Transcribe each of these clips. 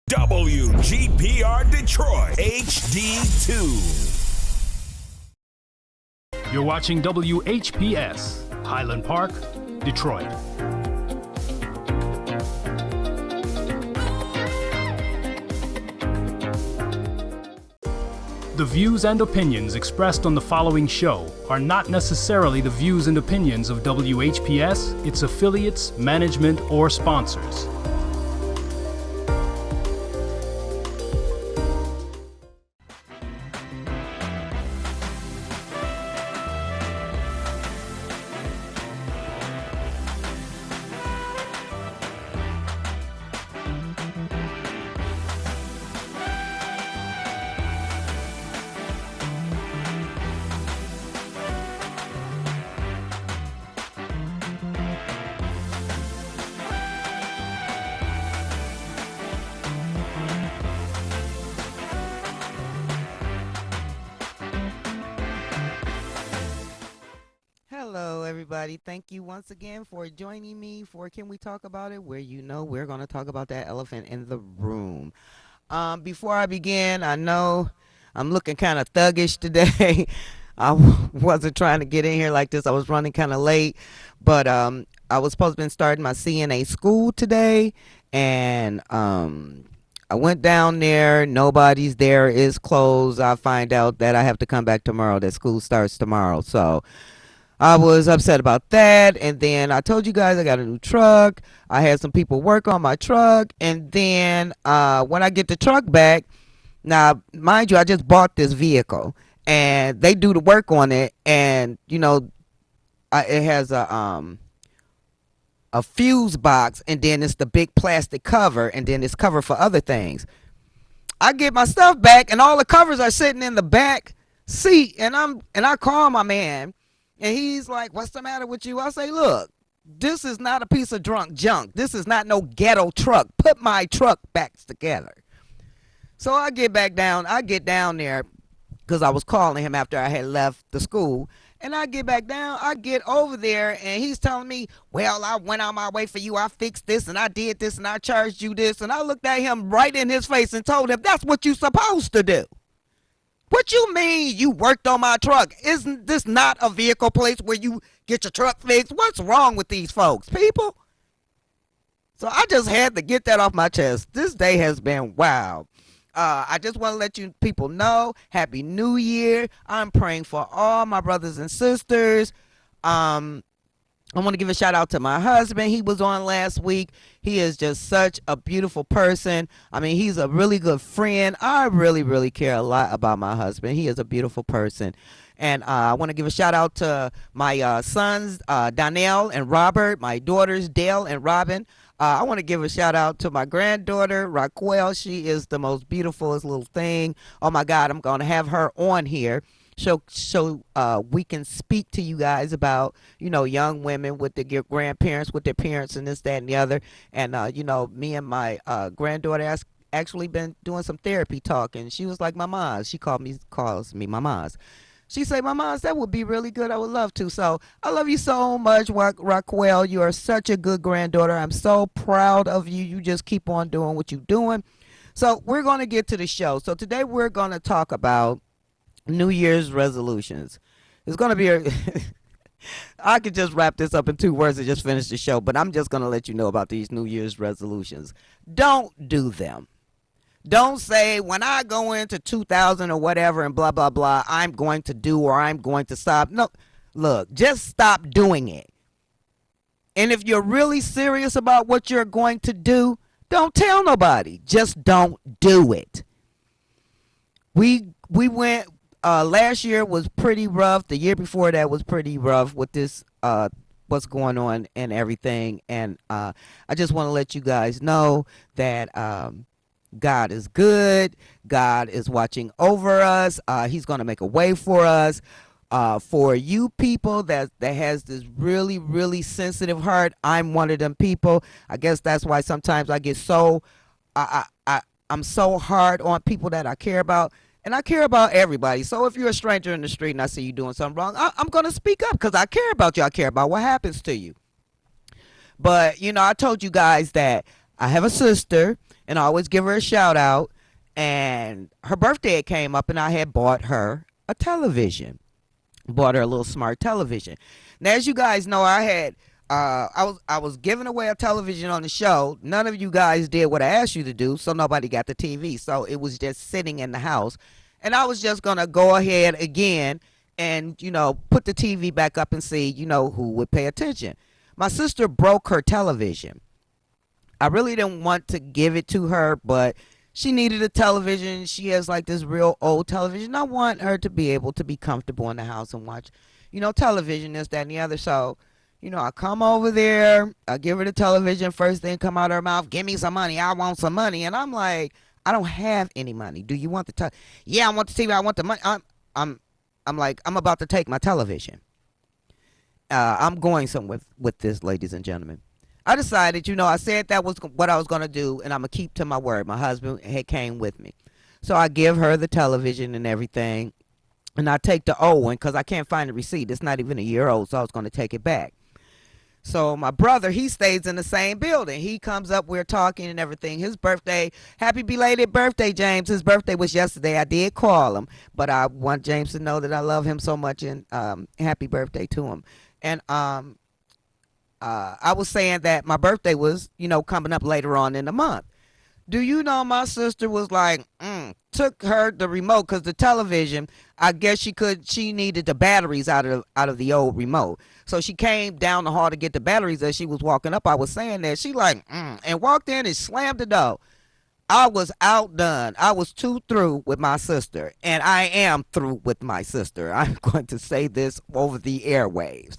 WGPR Detroit HD2. You're watching WHPS, Highland Park, Detroit. The views and opinions expressed on the following show are not necessarily the views and opinions of WHPS, its affiliates, management, or sponsors. Hello, everybody. Thank you once again for joining me for Can We Talk About It, where we're going to talk about that elephant in the room. Before I begin, I know I'm looking kind of thuggish today. I wasn't trying to get in here like this. I was running kind of late, but I was supposed to be starting my CNA school today, and I went down there. Nobody's there. It's closed. I find out that I have to come back tomorrow, that school starts tomorrow. So I was upset about that, and then I told you guys I got a new truck. I had some people work on my truck, and then when I get the truck back, now mind you, I just bought this vehicle, and they do the work on it, and it has a fuse box, and then it's the big plastic cover, and then it's covered for other things. I get my stuff back, and all the covers are sitting in the back seat, and I call my man. And he's like, "What's the matter with you?" I say, "Look, this is not a piece of drunk junk. This is not no ghetto truck. Put my truck back together." So I get down there because I was calling him after I had left the school. And I get back down. I get over there, and he's telling me, "Well, I went out my way for you. I fixed this, and I did this, and I charged you this." And I looked at him right in his face and told him, "That's what you're supposed to do. What you mean you worked on my truck? Isn't this not a vehicle place where you get your truck fixed? What's wrong with these folks, people?" So I just had to get that off my chest. This day has been wild. I just want to let you people know, Happy New Year. I'm praying for all my brothers and sisters. I want to give a shout out to my husband. He was on last week. He is just such a beautiful person. I mean, he's a really good friend. I really, really care a lot about my husband. He is a beautiful person. And I want to give a shout out to my sons, Donnell and Robert, my daughters, Dale and Robin. I want to give a shout out to my granddaughter, Raquel. She is the most beautifulest little thing. Oh, my God, I'm going to have her on here. So we can speak to you guys about, young women with their grandparents, with their parents and this, that, and the other. And, me and my granddaughter actually been doing some therapy talk. And she was like, "Mamas." She calls me Mamas. She said, "Mamas, that would be really good. I would love to." So I love you so much, Raquel. You are such a good granddaughter. I'm so proud of you. You just keep on doing what you're doing. So we're going to get to the show. So today we're going to talk about New Year's resolutions. It's going to be I could just wrap this up in 2 words and just finish the show, but I'm just going to let you know about these New Year's resolutions. Don't do them. Don't say, "When I go into 2000 or whatever and blah, blah, blah, I'm going to do or I'm going to stop." No, look, just stop doing it. And if you're really serious about what you're going to do, don't tell nobody. Just don't do it. We went... last year was pretty rough. The year before that was pretty rough with this, what's going on and everything. And I just want to let you guys know that God is good. God is watching over us. He's going to make a way for us. For you people that has this really, really sensitive heart, I'm one of them people. I guess that's why sometimes I get so, I'm so hard on people that I care about. And I care about everybody. So if you're a stranger in the street and I see you doing something wrong, I'm going to speak up because I care about you. I care about what happens to you. But, I told you guys that I have a sister and I always give her a shout out. And her birthday came up, and I had bought her a television. Bought her a little smart television. Now, as you guys know, I was giving away a television on the show. None of you guys did what I asked you to do, so nobody got the TV. So it was just sitting in the house, and I was just gonna go ahead again and put the TV back up and see who would pay attention. My sister broke her television. I really didn't want to give it to her, but she needed a television. She has like this real old television. I want her to be able to be comfortable in the house and watch, television, this, that, and the other. So, I come over there, I give her the television. First thing come out of her mouth, give me some money. I want some money. And I'm like, I don't have any money. Do you want the television? Yeah, I want the TV. I want the money. I'm like, I'm about to take my television. I'm going somewhere with this, ladies and gentlemen. I decided, I said that was what I was going to do, and I'm going to keep to my word. My husband had came with me. So I give her the television and everything, and I take the old one because I can't find the receipt. It's not even a year old, so I was going to take it back. So my brother, he stays in the same building. He comes up, we're talking and everything. His birthday, happy belated birthday, James. His birthday was yesterday. I did call him, but I want James to know that I love him so much, and happy birthday to him. And I was saying that my birthday was, coming up later on in the month. Do you know my sister was like, took her the remote because the television, I guess she needed the batteries out of the old remote. So she came down the hall to get the batteries as she was walking up. I was saying that. She like, and walked in and slammed the door. I was outdone. I was too through with my sister, and I am through with my sister. I'm going to say this over the airwaves.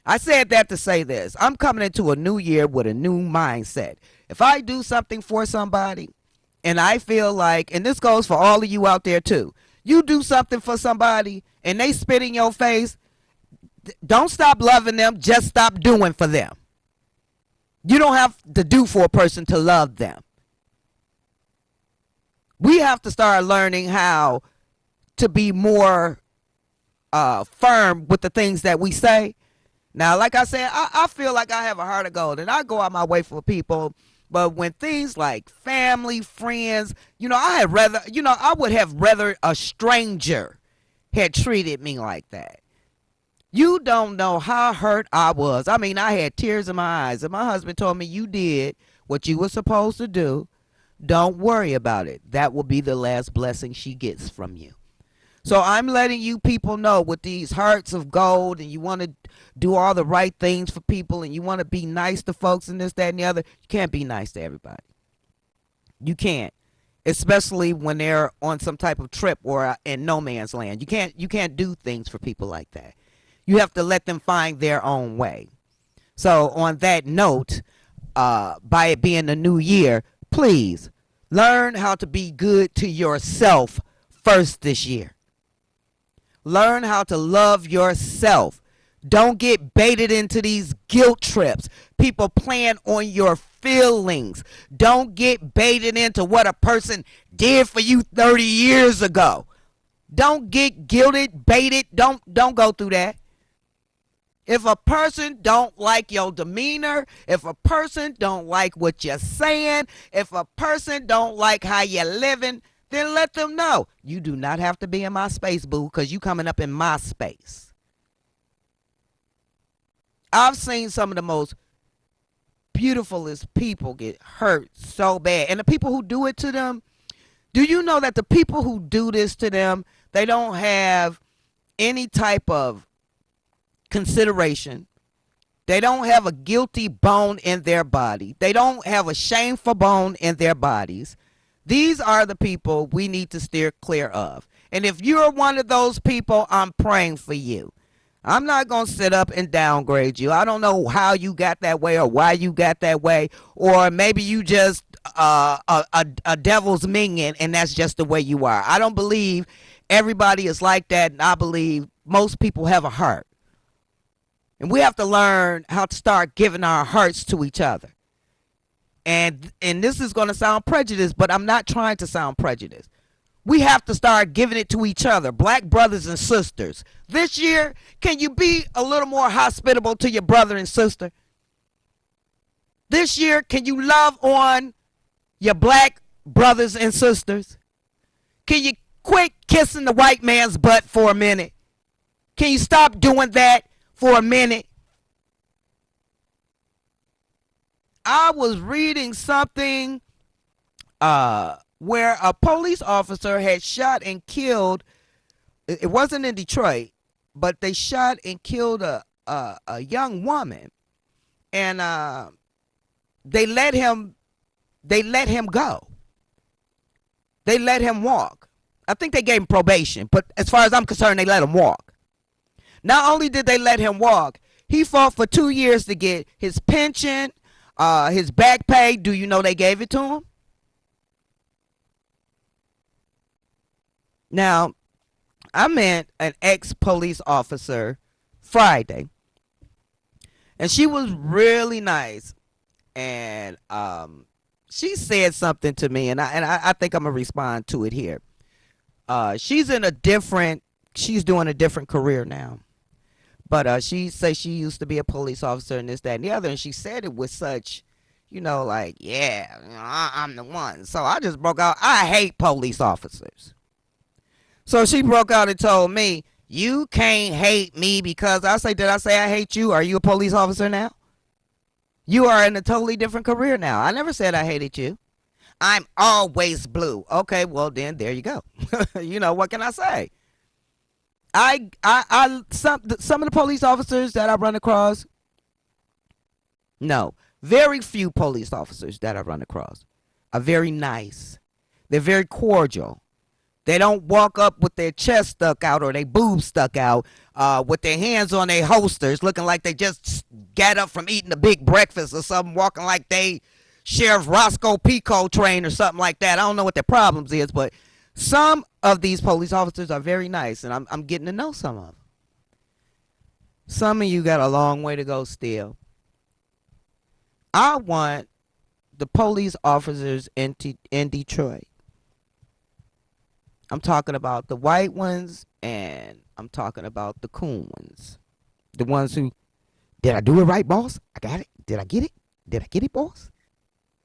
I said that to say this. I'm coming into a new year with a new mindset. If I do something for somebody and I feel like, and this goes for all of you out there too, you do something for somebody and they spit in your face, don't stop loving them, just stop doing for them. You don't have to do for a person to love them. We have to start learning how to be more firm with the things that we say. Now, like I said, I feel like I have a heart of gold, and I go out my way for people. But when things like family, friends, I would have rather a stranger had treated me like that. You don't know how hurt I was. I mean, I had tears in my eyes, and my husband told me, you did what you were supposed to do. Don't worry about it. That will be the last blessing she gets from you. So I'm letting you people know, with these hearts of gold, and you want to do all the right things for people, and you want to be nice to folks and this, that, and the other, you can't be nice to everybody. You can't, especially when they're on some type of trip or in no man's land. You can't do things for people like that. You have to let them find their own way. So on that note, by it being the new year, please learn how to be good to yourself first this year. Learn how to love yourself. Don't get baited into these guilt trips. People playing on your feelings. Don't get baited into what a person did for you 30 years ago. Don't get guilted, baited. Don't go through that. If a person don't like your demeanor, if a person don't like what you're saying, if a person don't like how you're living, then let them know. You do not have to be in my space, boo, because you coming up in my space. I've seen some of the most beautifulest people get hurt so bad. And the people who do it to them, do you know that the people who do this to them, they don't have any type of consideration. They don't have a guilty bone in their body. They don't have a shameful bone in their bodies. These are the people we need to steer clear of. And if you're one of those people, I'm praying for you. I'm not going to sit up and downgrade you. I don't know how you got that way or why you got that way. Or maybe you just a devil's minion and that's just the way you are. I don't believe everybody is like that. And I believe most people have a heart. And we have to learn how to start giving our hearts to each other. And this is going to sound prejudiced, but I'm not trying to sound prejudiced. We have to start giving it to each other, black brothers and sisters. This year, can you be a little more hospitable to your brother and sister? This year, can you love on your black brothers and sisters? Can you quit kissing the white man's butt for a minute? Can you stop doing that for a minute? I was reading something where a police officer had shot and killed, it wasn't in Detroit, but they shot and killed a young woman, and they let him go. They let him walk. I think they gave him probation, but as far as I'm concerned, they let him walk. Not only did they let him walk, he fought for 2 years to get his pension, his back pay. Do you know they gave it to him? Now, I met an ex-police officer Friday, and she was really nice, and she said something to me, and I think I'm gonna respond to it here. She's doing a different career now, but she says she used to be a police officer and this, that, and the other, and she said it with such, like, yeah, I'm the one. So I just broke out. I hate police officers. So she broke out and told me, you can't hate me because did I say I hate you? Are you a police officer now? You are in a totally different career now. I never said I hated you. I'm always blue. Okay, well then there you go. What can I say? Some of the police officers that I run across, no, very few police officers that I run across are very nice. They're very cordial. They don't walk up with their chest stuck out or their boobs stuck out, with their hands on their holsters, looking like they just got up from eating a big breakfast or something, walking like they Sheriff Roscoe Pico train or something like that. I don't know what their problems is, but some of these police officers are very nice, and I'm getting to know some of them. Some of you got a long way to go still. I want the police officers in Detroit. I'm talking about the white ones, and I'm talking about the coon ones. The ones who, did I do it right, boss? I got it. Did I get it? Did I get it, boss?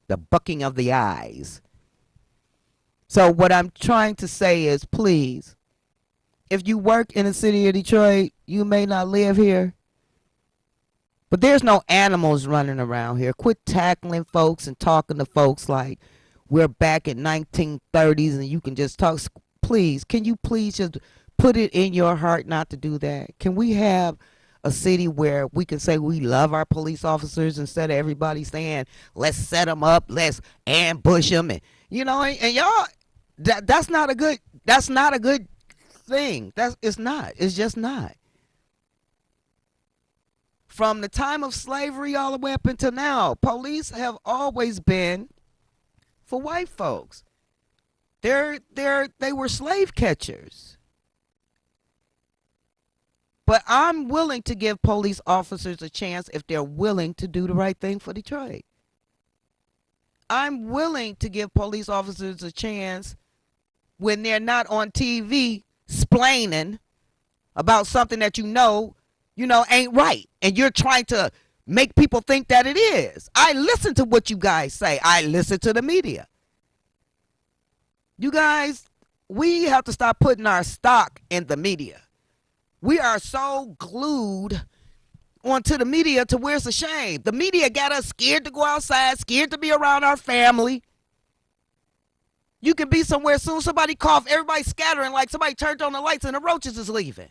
The bucking of the eyes. So what I'm trying to say is, please, if you work in the city of Detroit, you may not live here, but there's no animals running around here. Quit tackling folks and talking to folks like we're back in 1930s and you can just talk. Please, can you please just put it in your heart not to do that? Can we have a city where we can say we love our police officers instead of everybody saying, let's set them up, let's ambush them, and y'all, that's not a good thing. It's just not. From the time of slavery all the way up until now, police have always been for white folks. They were slave catchers. But I'm willing to give police officers a chance if they're willing to do the right thing for Detroit. I'm willing to give police officers a chance when they're not on TV splaining about something that ain't right, and you're trying to make people think that it is. I listen to what you guys say. I listen to the media. You guys, we have to stop putting our stock in the media. We are so glued onto the media to where it's a shame. The media got us scared to go outside, scared to be around our family. You can be somewhere soon, somebody cough, everybody scattering like somebody turned on the lights and the roaches is leaving.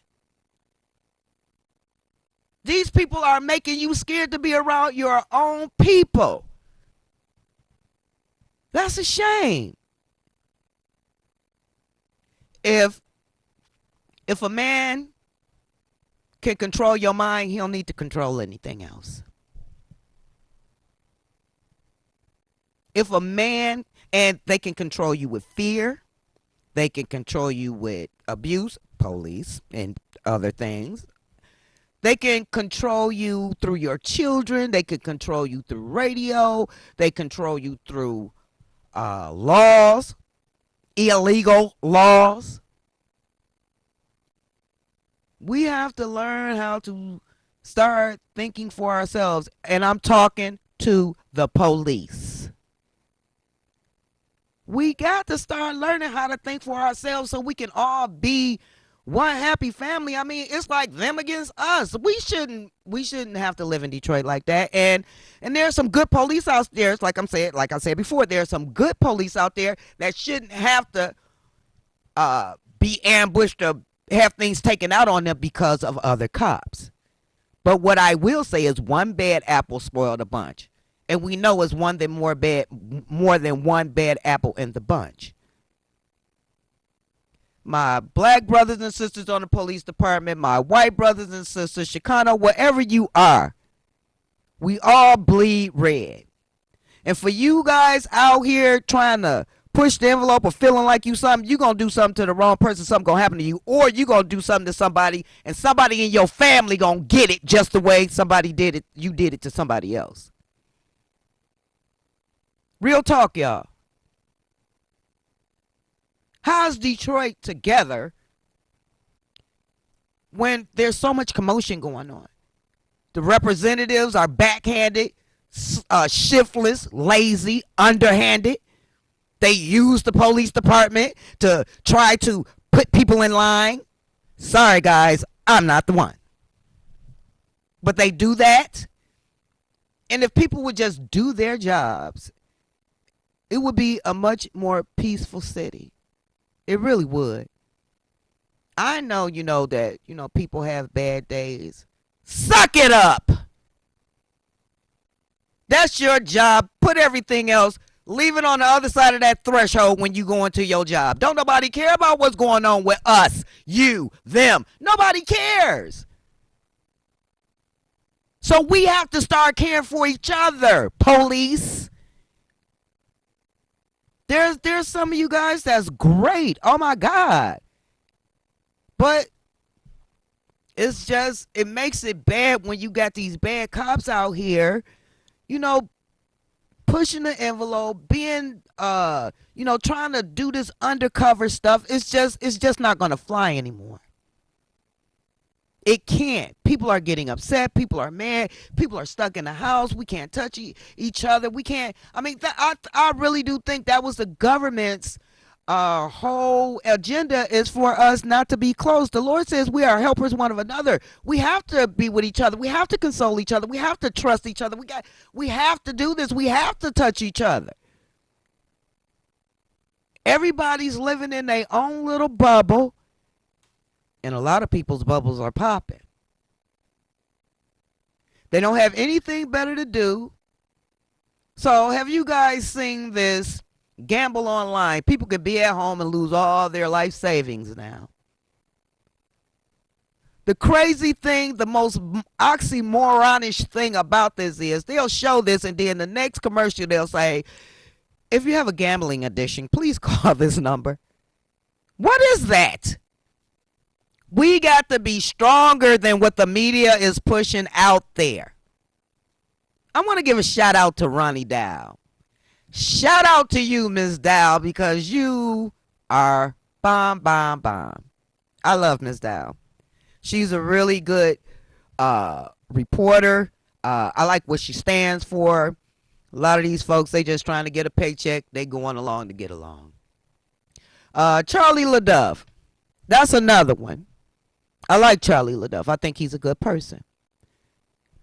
These people are making you scared to be around your own people. That's a shame. If a man can control your mind, he don't need to control anything else. If a man, and they can control you with fear, they can control you with abuse, police, and other things. They can control you through your children. They can control you through radio. They control you through laws, illegal laws. We have to learn how to start thinking for ourselves. And I'm talking to the police. We got to start learning how to think for ourselves so we can all be one happy family. I mean, it's like them against us. We shouldn't have to live in Detroit like that. And there's some good police out there. Like I said before, there's some good police out there that shouldn't have to be ambushed or have things taken out on them because of other cops. But what I will say is one bad apple spoiled a bunch. And we know it's more than one bad apple in the bunch. My black brothers and sisters on the police department, my white brothers and sisters, Chicano, wherever you are, we all bleed red. And for you guys out here trying to push the envelope or feeling like you something, you're going to do something to the wrong person, something going to happen to you, or you're going to do something to somebody, and somebody in your family going to get it just the way you did it to somebody else. Real talk, y'all. How's Detroit together when there's so much commotion going on? The representatives are backhanded, shiftless, lazy, underhanded. They use the police department to try to put people in line. Sorry, guys, I'm not the one. But they do that. And if people would just do their jobs, it would be a much more peaceful city. It really would. I know, that, people have bad days. Suck it up. That's your job. Put everything else. Leave it on the other side of that threshold when you go into your job. Don't nobody care about what's going on with us, you, them. Nobody cares. So we have to start caring for each other, police. There's some of you guys that's great. Oh my God. But it makes it bad when you got these bad cops out here, pushing the envelope, being trying to do this undercover stuff. It's just not gonna fly anymore. It can't. People are getting upset. People are mad. People are stuck in the house. We can't touch each other. We can't. I mean, I really do think that was the government's whole agenda, is for us not to be close. The Lord says we are helpers one of another. We have to be with each other. We have to console each other. We have to trust each other. We have to do this. We have to touch each other. Everybody's living in their own little bubble. And a lot of people's bubbles are popping. They don't have anything better to do. So have you guys seen this gamble online? People could be at home and lose all their life savings now. The crazy thing, the most oxymoronish thing about this is they'll show this, and then the next commercial they'll say, if you have a gambling addiction, please call this number. What is that? We got to be stronger than what the media is pushing out there. I want to give a shout out to Ronnie Dow. Shout out to you, Ms. Dow, because you are bomb, bomb, bomb. I love Ms. Dow. She's a really good reporter. I like what she stands for. A lot of these folks, they just trying to get a paycheck. They going along to get along. Charlie LaDove. That's another one. I like Charlie LaDove. I think he's a good person.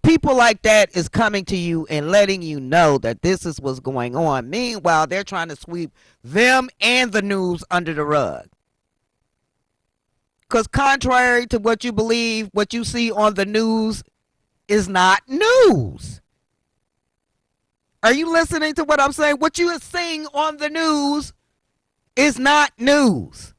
People like that is coming to you and letting you know that this is what's going on. Meanwhile, they're trying to sweep them and the news under the rug. Because contrary to what you believe, what you see on the news is not news. Are you listening to what I'm saying? What you are seeing on the news is not news.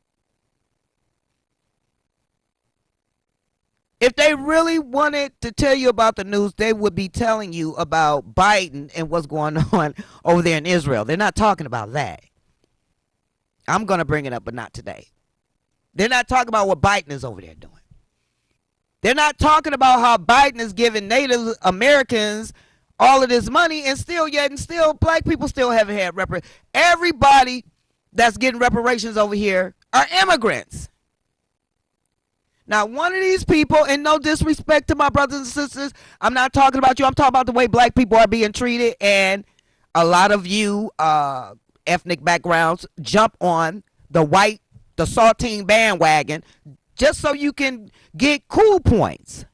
If they really wanted to tell you about the news, they would be telling you about Biden and what's going on over there in Israel. They're not talking about that. I'm going to bring it up, but not today. They're not talking about what Biden is over there doing. They're not talking about how Biden is giving Native Americans all of this money, and still black people still haven't had reparations. Everybody that's getting reparations over here are immigrants. Now, one of these people, and no disrespect to my brothers and sisters, I'm not talking about you. I'm talking about the way black people are being treated. And a lot of you ethnic backgrounds jump on the saltine bandwagon just so you can get cool points.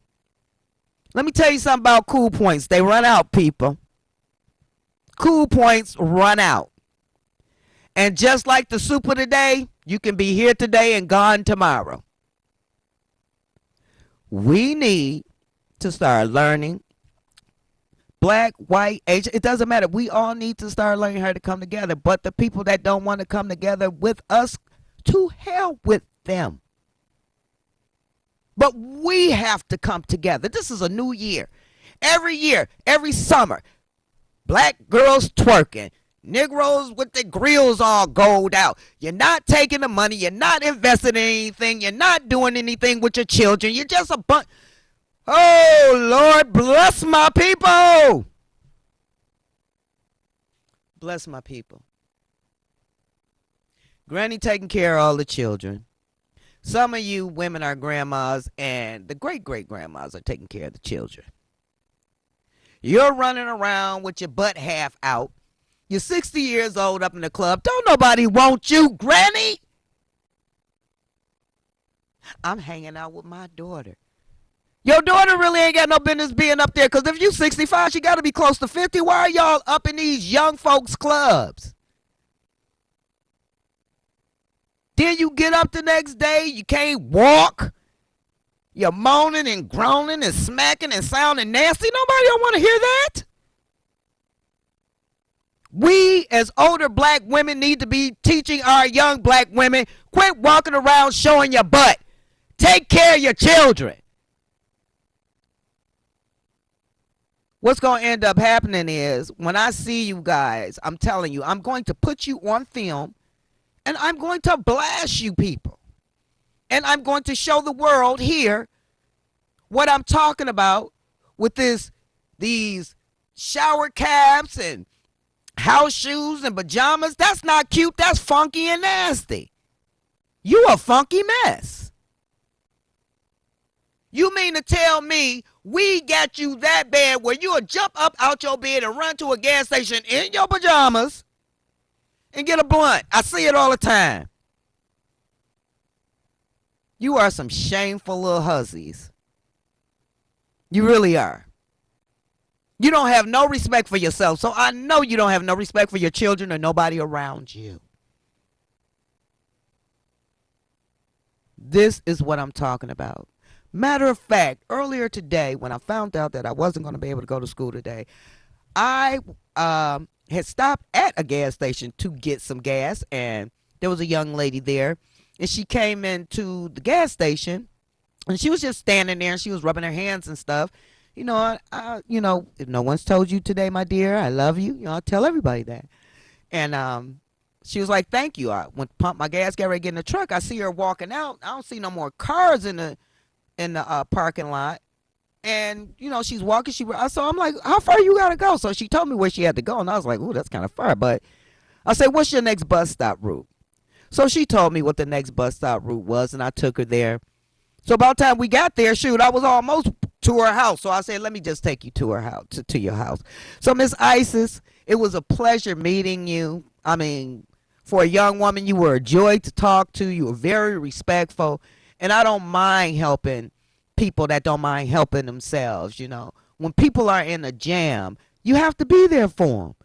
Let me tell you something about cool points. They run out, people. Cool points run out. And just like the soup of the day, you can be here today and gone tomorrow. We need to start learning. Black, white, Asian, it doesn't matter. We all need to start learning how to come together. But the people that don't want to come together with us, to hell with them. But we have to come together. This is a new year. Every year, every summer, black girls twerking. Negroes with their grills all gold out. You're not taking the money. You're not investing in anything. You're not doing anything with your children. You're just a bunch. Oh, Lord, bless my people. Bless my people. Granny taking care of all the children. Some of you women are grandmas, and the great-great-grandmas are taking care of the children. You're running around with your butt half out. You're 60 years old up in the club. Don't nobody want you, Granny. I'm hanging out with my daughter. Your daughter really ain't got no business being up there, because if you 65, she got to be close to 50. Why are y'all up in these young folks clubs? Then you get up the next day, you can't walk. You're moaning and groaning and smacking and sounding nasty. Nobody don't want to hear that. We as older black women need to be teaching our young black women, quit walking around showing your butt. Take care of your children. What's going to end up happening is when I see you guys, I'm telling you, I'm going to put you on film and I'm going to blast you people. And I'm going to show the world here what I'm talking about with these shower caps and house shoes and pajamas. That's not cute. That's funky and nasty. You a funky mess. You mean to tell me we got you that bad where you'll jump up out your bed and run to a gas station in your pajamas and get a blunt? I see it all the time. You are some shameful little hussies. You really are. You don't have no respect for yourself, so I know you don't have no respect for your children or nobody around you. This is what I'm talking about. Matter of fact, earlier today, when I found out that I wasn't going to be able to go to school today, I had stopped at a gas station to get some gas, and there was a young lady there, and she came into the gas station, and she was just standing there, and she was rubbing her hands and stuff. You know, if no one's told you today, my dear, I love you. You know, I tell everybody that. And she was like, thank you. I went to pump my gas, got ready to get in the truck. I see her walking out. I don't see no more cars in the parking lot. And, you know, she's walking. So I'm like, how far you got to go? So she told me where she had to go. And I was like, ooh, that's kind of far. But I said, what's your next bus stop route? So she told me what the next bus stop route was, and I took her there. So by the time we got there, shoot, I was almost to her house. So I said, let me just take you to her house, to your house. So Miss Isis, it was a pleasure meeting you. I mean, for a young woman, you were a joy to talk to. You were very respectful. And I don't mind helping people that don't mind helping themselves, you know. When people are in a jam, you have to be there for them.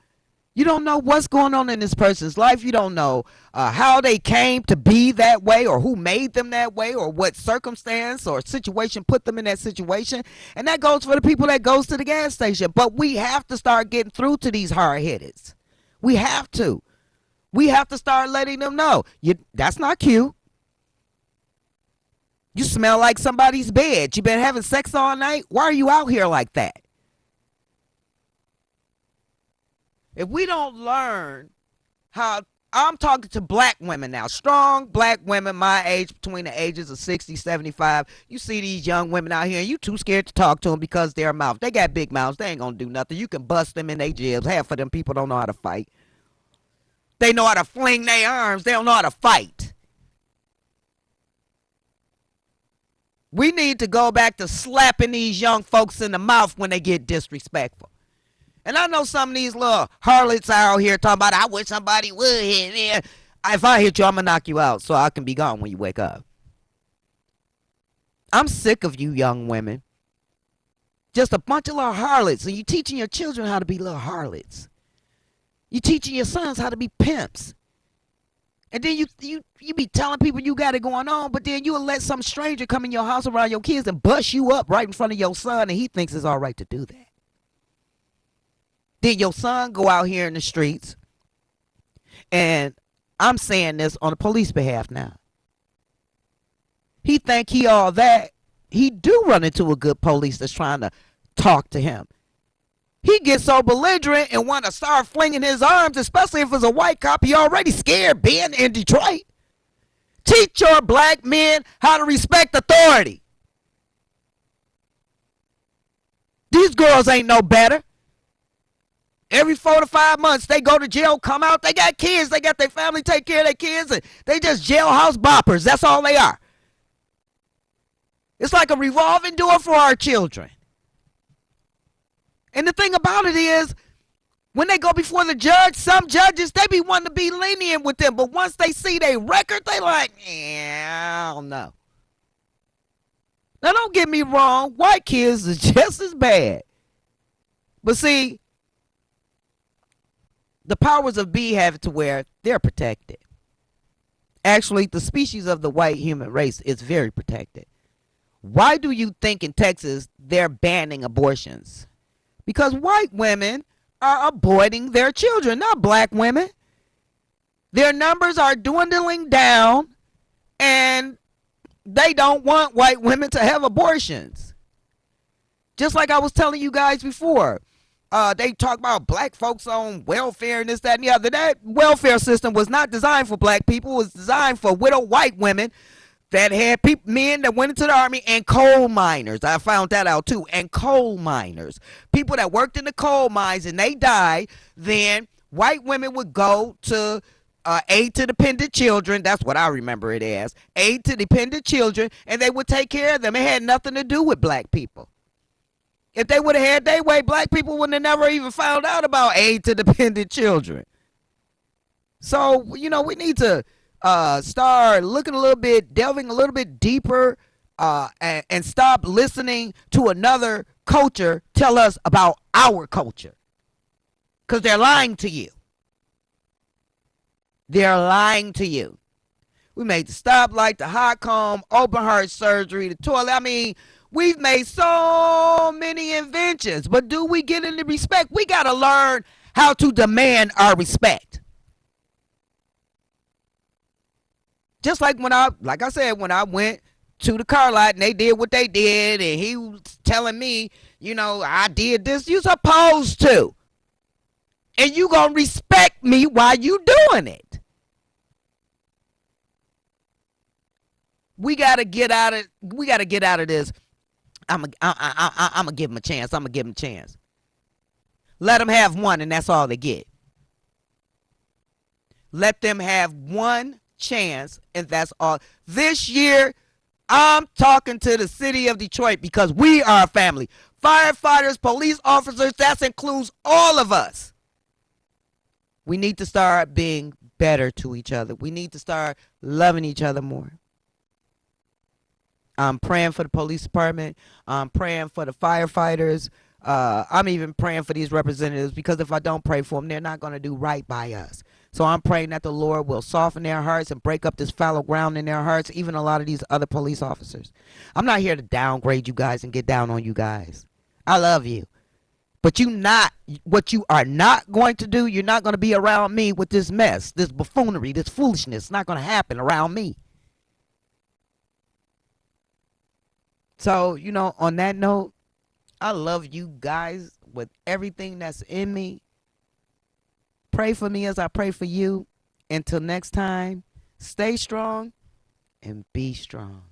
You don't know what's going on in this person's life. You don't know how they came to be that way, or who made them that way, or what circumstance or situation put them in that situation. And that goes for the people that goes to the gas station. But we have to start getting through to these hard-hitters. We have to. We have to start letting them know, that's not cute. You smell like somebody's bed. You been having sex all night? Why are you out here like that? If we don't learn how, I'm talking to black women now, strong black women my age, between the ages of 60, 75. You see these young women out here, and you too scared to talk to them because their mouth. They got big mouths. They ain't going to do nothing. You can bust them in their jibs. Half of them people don't know how to fight. They know how to fling their arms. They don't know how to fight. We need to go back to slapping these young folks in the mouth when they get disrespectful. And I know some of these little harlots out here talking about, I wish somebody would hit me. If I hit you, I'm going to knock you out so I can be gone when you wake up. I'm sick of you young women. Just a bunch of little harlots. And you teaching your children how to be little harlots. You teaching your sons how to be pimps. And then you be telling people you got it going on, but then you'll let some stranger come in your house around your kids and bust you up right in front of your son, and he thinks it's all right to do that. Then your son go out here in the streets, and I'm saying this on the police behalf now. He think he all that. He do run into a good police that's trying to talk to him. He gets so belligerent and want to start flinging his arms, especially if it's a white cop. He already scared being in Detroit. Teach your black men how to respect authority. These girls ain't no better. Every 4 to 5 months, they go to jail, come out. They got kids. They got their family, take care of their kids. And they just jailhouse boppers. That's all they are. It's like a revolving door for our children. And the thing about it is, when they go before the judge, some judges, they be wanting to be lenient with them. But once they see their record, they like, yeah, I don't know. Now, don't get me wrong. White kids is just as bad. But see, the powers of be have it to where they're protected. Actually, the species of the white human race is very protected. Why do you think in Texas they're banning abortions? Because white women are aborting their children, not black women. Their numbers are dwindling down, and they don't want white women to have abortions. Just like I was telling you guys before, they talk about black folks on welfare and this, that, and the other. That welfare system was not designed for black people. It was designed for widow white women that had men that went into the army, and coal miners. I found that out too. And coal miners. People that worked in the coal mines and they died, then white women would go to aid to dependent children. That's what I remember it as. Aid to dependent children, and they would take care of them. It had nothing to do with black people. If they would have had their way, black people wouldn't have never even found out about aid to dependent children. So, you know, we need to start looking a little bit, delving a little bit deeper, and stop listening to another culture tell us about our culture. Because they're lying to you. They're lying to you. We made the stoplight, the hot comb, open heart surgery, the toilet. I mean, we've made so many inventions, but do we get any respect? We got to learn how to demand our respect. Just like when I went to the car lot and they did what they did, and he was telling me, you know, I did this. You supposed to. And you gonna respect me while you doing it. We gotta get out of this. I'm gonna give him a chance. I'm gonna give him a chance. Let them have one, and that's all they get. Let them have one chance, and that's all. This year, I'm talking to the city of Detroit because we are a family. Firefighters, police officers, that includes all of us. We need to start being better to each other. We need to start loving each other more. I'm praying for the police department. I'm praying for the firefighters. I'm even praying for these representatives, because if I don't pray for them, they're not going to do right by us. So I'm praying that the Lord will soften their hearts and break up this fallow ground in their hearts, even a lot of these other police officers. I'm not here to downgrade you guys and get down on you guys. I love you. But what you are not going to do, you're not going to be around me with this mess, this buffoonery, this foolishness. It's not going to happen around me. So, you know, on that note, I love you guys with everything that's in me. Pray for me as I pray for you. Until next time, stay strong and be strong.